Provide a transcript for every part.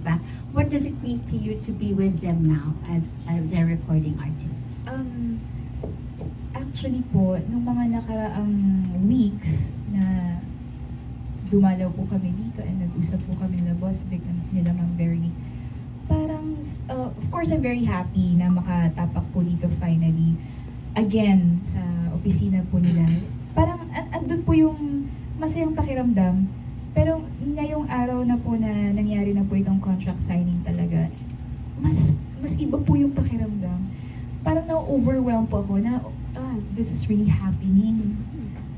back. What does it mean to you to be with them now as their recording artist? Actually po, nung mga nakaraang weeks na dumalaw po kami dito and nag-usap po kami nila Boss Vic, nila Ma'am Bernie, parang, of course, I'm very happy na makatapak po dito finally again sa opisina po nila. Parang andun po yung masayang pakiramdam. Pero ngayong araw na po na nangyari na po itong contract signing talaga, mas iba po yung pakiramdam. Parang na-overwhelm po ako na, this is really happening.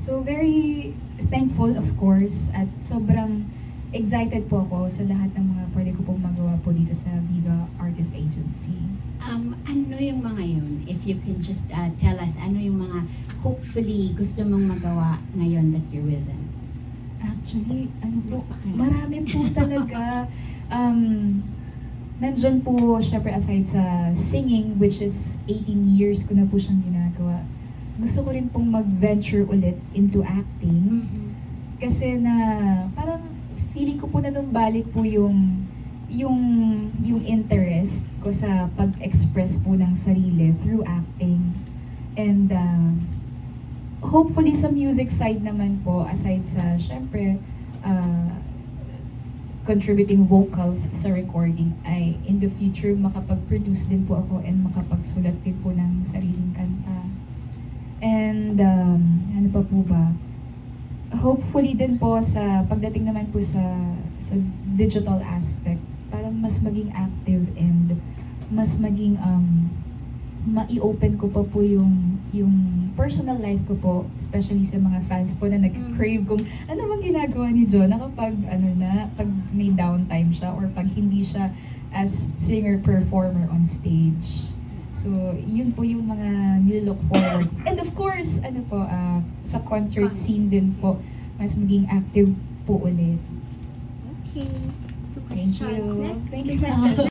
So very thankful, of course, at sobrang excited po ako sa lahat ng mga pwede ko pong magawa po dito sa Viva Artist Agency. Ano yung mga yun? If you can just tell us, ano yung mga hopefully gusto mong magawa ngayon that you're with them? Actually, marami po talaga. Nandyan po, syempre aside sa singing, which is 18 years ko na po siyang ginagawa, gusto ko rin pong mag-venture ulit into acting. Kasi na parang feeling ko po na numbalik po yung interest ko sa pag-express po ng sarili through acting. And hopefully sa music side naman po, aside sa syempre contributing vocals sa recording, ay in the future makapag-produce din po ako and makapagsulat din po ng sariling kanta. And ano pa po ba? Hopefully din po sa pagdating naman po sa digital aspect, parang mas maging active and mas maging ma-i-open ko pa po yung personal life ko po, especially sa mga fans po na nag-crave kung ano bang ginagawa ni Jonah kapag pag may downtime siya or pag hindi siya as singer-performer on stage. So, yun po yung mga nilook forward. And of course, sa concert scene din po, mas maging active po ulit. Okay. Thank you. Next question.